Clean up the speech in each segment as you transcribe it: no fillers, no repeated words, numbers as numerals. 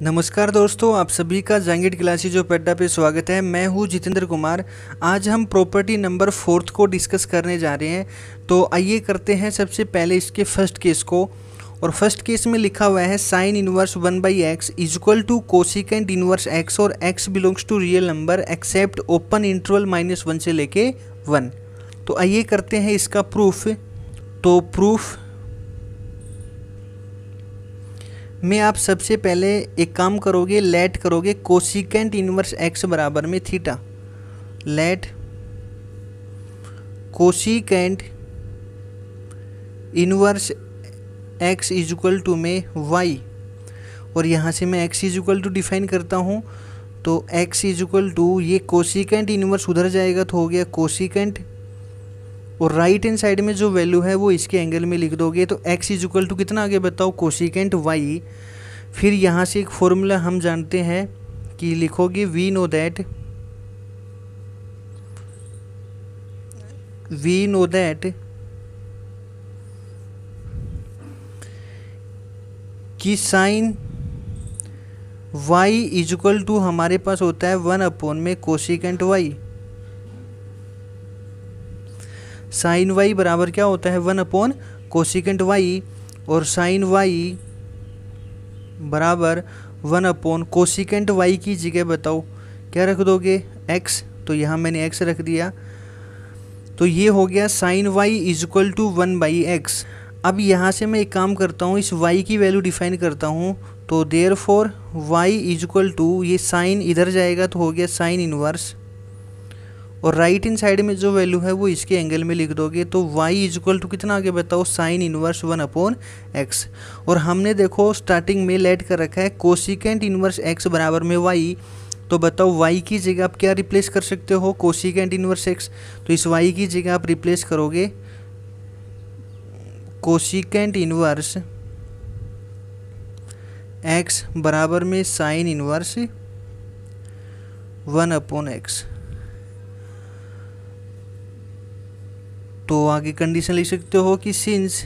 नमस्कार दोस्तों, आप सभी का जहांगीर क्लासेस जो अड्डा पे स्वागत है। मैं हूँ जितेंद्र कुमार। आज हम प्रॉपर्टी नंबर 4 को डिस्कस करने जा रहे हैं। तो आइए करते हैं सबसे पहले इसके फर्स्ट केस को। और फर्स्ट केस में लिखा हुआ है sine inverse 1/x is equal to cosecant inverse x और x belongs to real number except open interval -1 से लेके 1। तो आइए करते हैं इसका प्रूफ। तो प्रूफ में आप सबसे पहले एक काम करोगे, लेट करोगे कोसिकेंट इनवर्स x बराबर में theta. Let cosecant inverse x is equal to में y, और यहाँ से मैं x is equal to define करता हूँ। तो x इज इक्वल टू ये कोसिकेंट इनवर्स उधर जाएगा तो हो गया कोसिकेंट, और राइट हैंड साइड में जो वैल्यू है वो इसके एंगल में लिख दोगे। तो x इज इक्वल टू कितना आगे बताओ, कोसिकेंट y। फिर यहाँ से एक फॉर्मूला हम जानते हैं कि लिखोगे वी नो दैट कि sine y is equal to हमारे पास होता है 1 में कोसिकेंट y। साइन y बराबर क्या होता है 1 कोसिकेंट y, और साइन y बराबर 1 कोसिकेंट y की जगह बताओ क्या रख दोगे, x। तो यहाँ मैंने x रख दिया। तो ये हो गया sine y is equal to 1/x। अब यहाँ से मैं एक काम करता हूँ, इस y की वैल्यू डिफाइन करता हूँ। तो therefore y is equal to ये साइन इधर जाएगा तो हो गया साइन इनवर्स, और राइट इन साइड में जो वैल्यू है वो इसके एंगल में लिख दोगे। तो y इज इक्वल टू कितना आगे बताओ, साइन इनवर्स 1/x। और हमने देखो स्टार्टिंग में लेट कर रखा है कोसिकेंट इनवर्स x बराबर में y। तो बताओ y की जगह आप क्या रिप्लेस कर सकते हो, कोसिकेंट इनवर्स x। तो इस y की जगह आप रिप्लेस करोगे कोसिकेंट इनवर्स x बराबर में साइन इनवर्स 1/x। तो आगे कंडीशन लिख सकते हो कि सिंस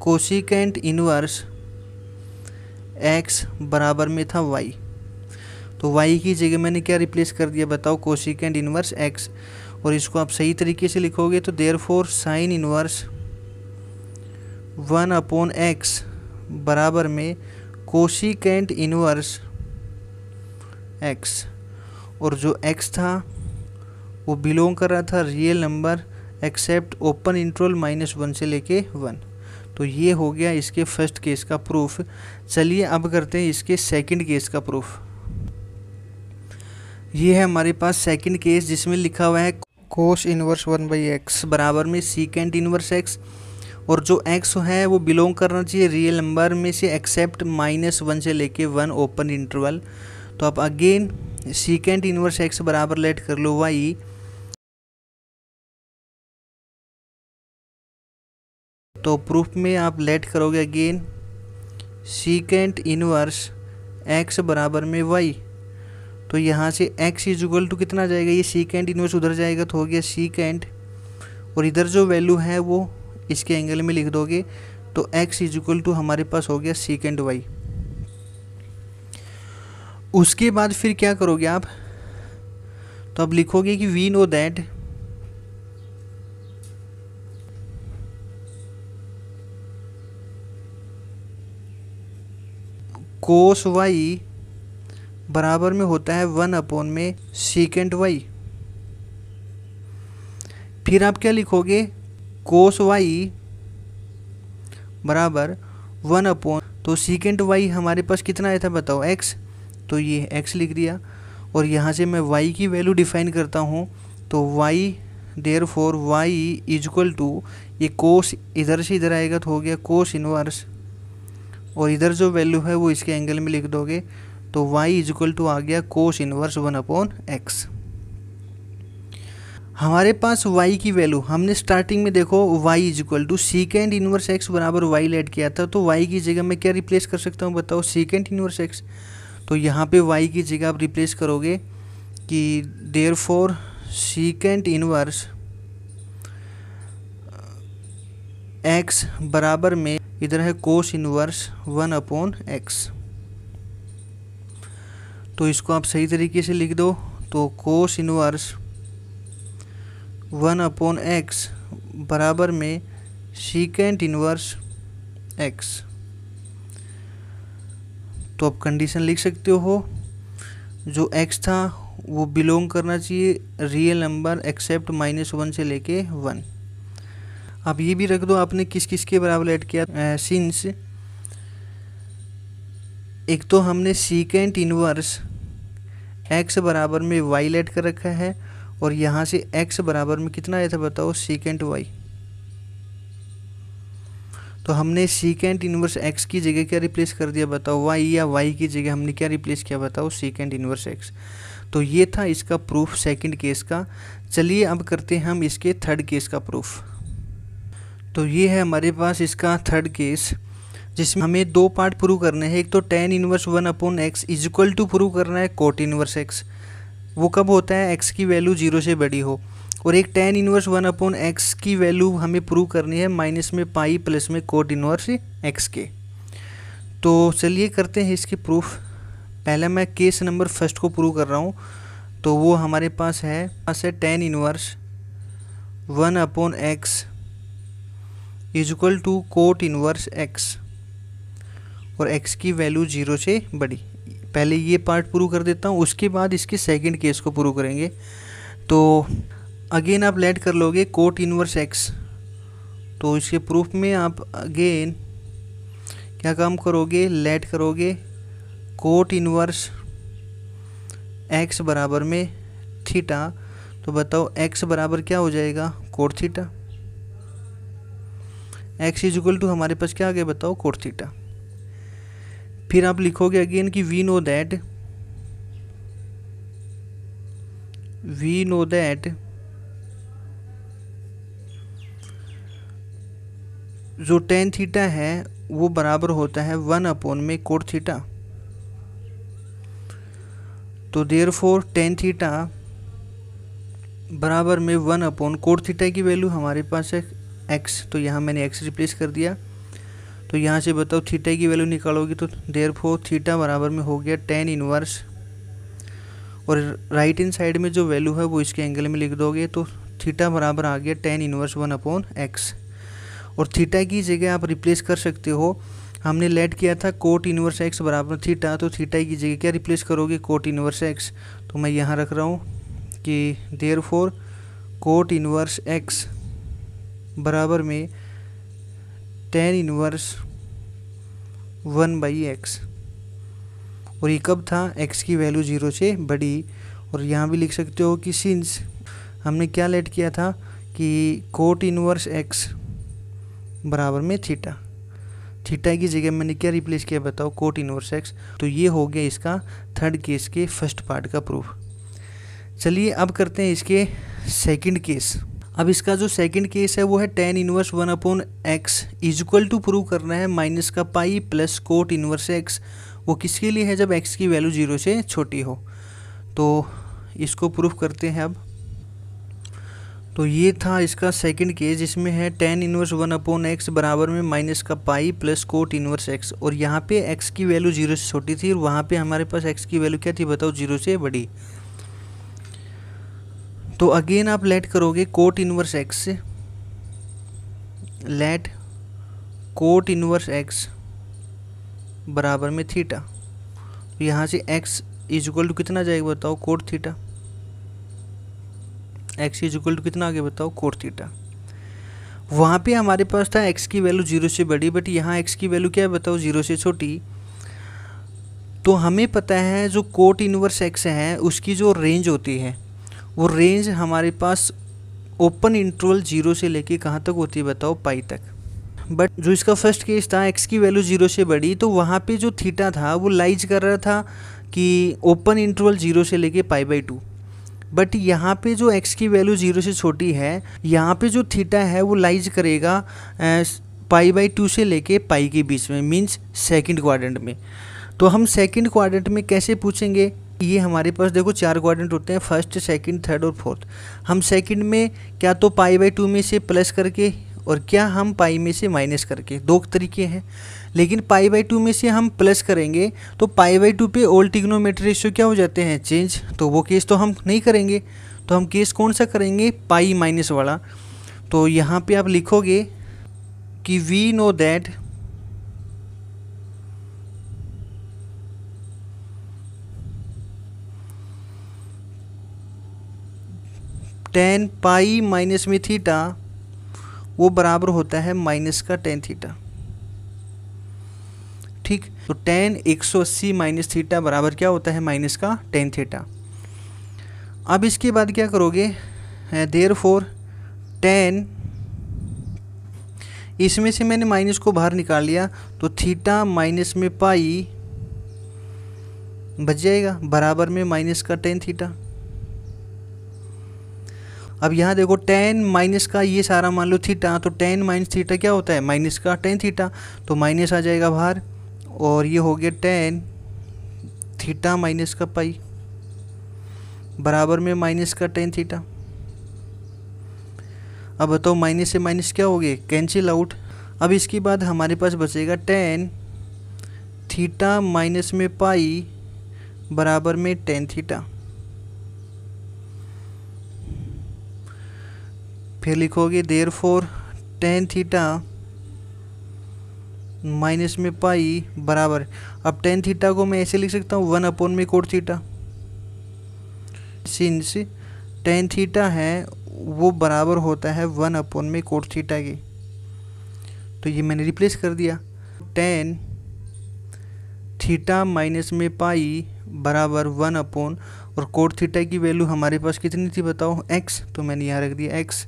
कोसिकेंट इनवर्स x बराबर में था y, तो y की जगह मैंने क्या रिप्लेस कर दिया बताओ, कोसिकेंट इनवर्स x। और इसको आप सही तरीके से लिखोगे तो देयरफॉर साइन इनवर्स 1/x बराबर में कोसिकेंट इनवर्स x, और जो x था वो बिलोंग कर रहा था real number except open interval -1 से लेके 1। तो ये हो गया इसके फर्स्ट केस का प्रूफ। चलिए अब करते हैं इसके सेकंड केस का प्रूफ। ये है हमारे पास सेकंड केस जिसमें लिखा हुआ है कोस इनवर्स 1/x बराबर में सीकेंट इनवर्स x, और जो x है वो बिलोंग करना चाहिए रियल नंबर में से एक्सेप्ट -1 से लेके 1 ओपन इंटरवल। तो आप अगेन सीकेंट इनवर्स x बराबर लेट कर लो y। तो प्रूफ में आप लेट करोगे अगेन सीकेंट इनवर्स x बराबर में y। तो यहाँ से x इज इक्वल टू कितना जाएगा, ये सीकेंट इनवर्स उधर जाएगा तो हो गया सीकेंट, और इधर जो वैल्यू है वो इसके एंगल में लिख दोगे। तो x इज इक्वल टू हमारे पास हो गया सीकेंट y। उसके बाद फिर क्या करोगे आप, तो अब लिखोगे कि we know that cos y बराबर में होता है 1 में सीकेंट y। फिर आप क्या लिखोगे, कोस y बराबर 1 तो सीकेंट y हमारे पास कितना आया था बताओ, x। तो ये x लिख दिया, और यहाँ से मैं y की वैल्यू डिफाइन करता हूँ। तो y therefore y is equal to ये कोस इधर से इधर आएगा तो हो गया कोस इनवर्स, और इधर जो वैल्यू है वो इसके एंगल में लिख दोगे। तो y इज इक्वल टू आ गया कोस इनवर्स 1/x। हमारे पास y की वैल्यू हमने स्टार्टिंग में देखो y is equal to secant inverse x बराबर y लेट किया था। तो y की जगह मैं क्या रिप्लेस कर सकता हूँ बताओ, सीकेंट इनवर्स x। तो यहाँ पे y की जगह आप रिप्लेस करोगे कि देयरफॉर सीकेंट इनवर्स x बराबर में इधर है कोस इनवर्स 1/x। तो इसको आप सही तरीके से लिख दो। तो कोस इनवर्स 1/x बराबर में सीकेंट इनवर्स x। तो अब कंडीशन लिख सकते हो, जो x था वो बिलोंग करना चाहिए रियल नंबर एक्सेप्ट -1 से लेके 1। अब ये भी रख दो आपने किस किस के बराबर ऐड किया। सिंस एक तो हमने सीकेंट इनवर्स x बराबर में y ऐड कर रखा है, और यहाँ से x बराबर में कितना आया था बताओ, सीकेंट y। तो हमने सीकेंट इनवर्स x की जगह क्या रिप्लेस कर दिया बताओ, y, या y की जगह हमने क्या रिप्लेस किया बताओ, सीकेंट इनवर्स x। तो ये था इसका प्रूफ सेकंड केस का। चलिए अब करते हैं हम इसके थर्ड केस का प्रूफ। तो ये है हमारे पास इसका थर्ड केस, जिसमें हमें दो पार्ट प्रूव करने हैं। एक तो tan inverse 1/x is equal to prove करना है कोट इनवर्स x। वो कब होता है, x की वैल्यू 0 से बड़ी हो। और एक tan इनवर्स 1/x की वैल्यू हमें प्रूव करनी है माइनस में पाई प्लस में कोट इनवर्स x के। तो चलिए करते हैं इसके प्रूफ। पहले मैं केस नंबर फर्स्ट को प्रूव कर रहा हूँ। तो वो हमारे पास है tan inverse 1/x is equal to cot inverse x, और x की वैल्यू 0 से बड़ी। पहले ये पार्ट प्रूव कर देता हूँ, उसके बाद इसके सेकंड केस को प्रूव करेंगे। तो अगेन आप लेट कर लोगे कोट इनवर्स x। तो इसके प्रूफ में आप अगेन क्या काम करोगे, लेट करोगे कोट इनवर्स x बराबर में थीटा। तो बताओ x बराबर क्या हो जाएगा, cot theta. x is equal to हमारे पास क्या आ गया बताओ, कोट थीटा। फिर आप लिखोगे अगेन कि वी नो दैट जो tan थीटा है वो बराबर होता है 1 में कोट थीटा। तो देयरफॉर tan थीटा बराबर में 1 कोट थीटा की वैल्यू हमारे पास है x। तो यहाँ मैंने x रिप्लेस कर दिया। तो यहाँ से बताओ थीटा की वैल्यू निकालोगे, तो देयरफॉर थीटा बराबर में हो गया tan इनवर्स, और राइट हैंड साइड में जो वैल्यू है वो इसके एंगल में लिख दोगे। तो थीटा बराबर आ गया tan इनवर्स 1/x। और थीटा की जगह आप रिप्लेस कर सकते हो, हमने लेट किया था कोट इनवर्स x बराबर थीटा। तो थीटा की जगह क्या रिप्लेस करोगे, कोट इनवर्स x। तो मैं यहाँ रख रहा हूँ कि देयरफॉर कोट इनवर्स x बराबर में tan इनवर्स 1/x। और ये कब था, x की वैल्यू 0 से बड़ी। और यहाँ भी लिख सकते हो कि सिंस हमने क्या लेट किया था कि कोट इनवर्स x बराबर में थीटा। थीटा की जगह मैंने क्या रिप्लेस किया बताओ, कोट इनवर्स x। तो ये हो गया इसका थर्ड केस के फर्स्ट पार्ट का प्रूफ। चलिए अब करते हैं इसके सेकंड केस। अब इसका जो सेकंड केस है वो है tan inverse 1/x is equal to prove करना है माइनस का pi plus cot inverse x। वो किसके लिए है, जब x की वैल्यू 0 से छोटी हो। तो इसको प्रूव करते हैं अब। तो ये था इसका सेकंड केस, जिसमें है tan इनवर्स 1/x बराबर में माइनस का pi plus cot inverse x। और यहाँ पे x की वैल्यू 0 से छोटी थी, और वहाँ पे हमारे पास x की वैल्यू क्या थी बताओ, 0 से बड़ी। तो अगेन आप लेट करोगे कोट इनवर्स x से, लेट कोट इनवर्स x बराबर में थीटा। तो यहाँ से x इज इक्वल टू कितना जाएगा बताओ, cot theta. x is equal to कितना आ गया बताओ, कोट थीटा। वहाँ पे हमारे पास था x की वैल्यू 0 से बड़ी, बट यहाँ x की वैल्यू क्या है बताओ, 0 से छोटी। तो हमें पता है जो कोट इनवर्स x है उसकी जो रेंज होती है, वो रेंज हमारे पास ओपन इंटरवल 0 से लेके कहाँ तक होती है बताओ, पाई तक। बट जो इसका फर्स्ट केस था x की वैल्यू 0 से बड़ी, तो वहाँ पे जो थीटा था वो लाइज कर रहा था कि ओपन इंटरवल 0 से लेके π/2। बट यहाँ पे जो x की वैल्यू 0 से छोटी है, यहाँ पे जो थीटा है वो लाइज करेगा π/2 से लेके पाई के बीच में, मीन्स सेकंड क्वाड्रेंट में। तो हम सेकंड क्वाड्रेंट में कैसे पूछेंगे, ये हमारे पास देखो 4 क्वाड्रेंट होते हैं, फर्स्ट सेकंड थर्ड और फोर्थ। हम सेकंड में क्या तो π/2 में से प्लस करके, और क्या हम पाई में से माइनस करके, दो तरीके हैं। लेकिन पाई बाई 2 में से हम प्लस करेंगे तो पाई बाई 2 पे ऑल ट्रिग्नोमेट्री रेशियो क्या हो जाते हैं, चेंज। तो वो केस तो हम नहीं करेंगे, तो हम केस कौन सा करेंगे, पाई माइनस वाला। तो यहाँ पे आप लिखोगे कि we know that tan pi minus में थीटा वो बराबर होता है माइनस का टेन थीटा। ठीक, तो टेन 180 माइनस थीटा बराबर क्या होता है, माइनस का टेन थीटा। अब इसके बाद क्या करोगे, देयरफॉर टेन, इसमें से मैंने माइनस को बाहर निकाल लिया तो थीटा माइनस में पाई बच जाएगा बराबर में माइनस का टेन थीटा। अब यहाँ देखो टेन माइनस का ये सारा मान लो थीटा, तो टेन माइनस थीटा क्या होता है, माइनस का टेन थीटा, तो माइनस आ जाएगा बाहर और ये हो गया टेन थीटा माइनस का पाई बराबर में माइनस का टेन थीटा। अब बताओ माइनस से माइनस क्या हो गए, कैंसिल आउट। अब इसके बाद हमारे पास बचेगा टेन थीटा माइनस में पाई बराबर में टेन थीटा। फिर लिखोगे देयरफॉर टेन थीटा माइनस में पाई बराबर, अब टेन थीटा को मैं ऐसे लिख सकता हूँ 1 अपॉन में cot theta. Since tan theta है वो बराबर होता है 1 अपॉन में कोट थीटा की, तो ये मैंने रिप्लेस कर दिया। टेन थीटा माइनस में पाई बराबर 1 अपॉन, और कोट थीटा की वैल्यू हमारे पास कितनी थी बताओ, x, तो मैंने यहाँ रख दिया x।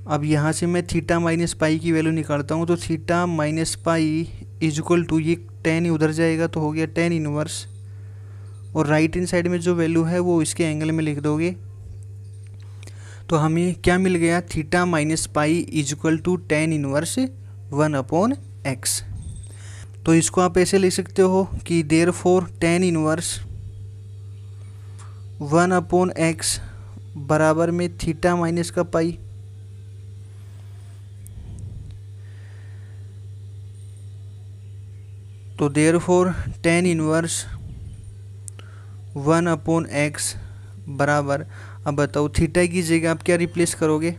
अब यहाँ से मैं थीटा माइनस पाई की वैल्यू निकालता हूँ, तो theta minus pi is equal to, ये टेन उधर जाएगा तो हो गया टेन इनवर्स, और राइट हैंड साइड में जो वैल्यू है वो इसके एंगल में लिख दोगे, तो हमें क्या मिल गया, theta minus pi is equal to tan inverse 1 upon x। तो इसको आप ऐसे लिख सकते हो कि therefore tan inverse 1 upon x बराबर में थीटा माइनस का पाई। तो therefore tan inverse 1 upon x बराबर, अब बताओ थीटा की जगह आप क्या रिप्लेस करोगे,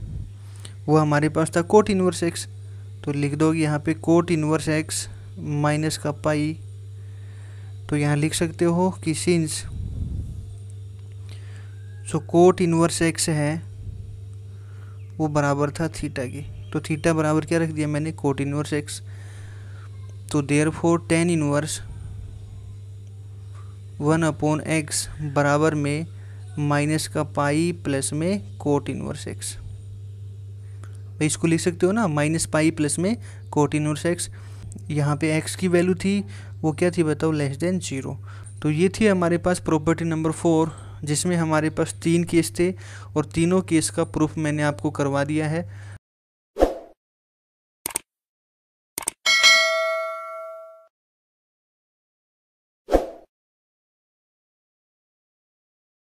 वो हमारे पास था कोट इनवर्स x, तो लिख दोगे यहाँ पे कोट इनवर्स x माइनस का पाई। तो यहाँ लिख सकते हो कि सिंस जो कोट इनवर्स x है वो बराबर था थीटा की, तो थीटा बराबर क्या रख दिया मैंने, कोट इनवर्स x। तो therefore tan inverse 1 upon x बराबर में माइनस का पाई प्लस में कोट इनवर्स x। भाई इसको लिख सकते हो ना, माइनस पाई प्लस में कोट इनवर्स x। यहाँ पे x की वैल्यू थी वो क्या थी बताओ, लेस देन 0। तो ये थी हमारे पास प्रॉपर्टी नंबर 4, जिसमें हमारे पास 3 केस थे और तीनों केस का प्रूफ मैंने आपको करवा दिया है।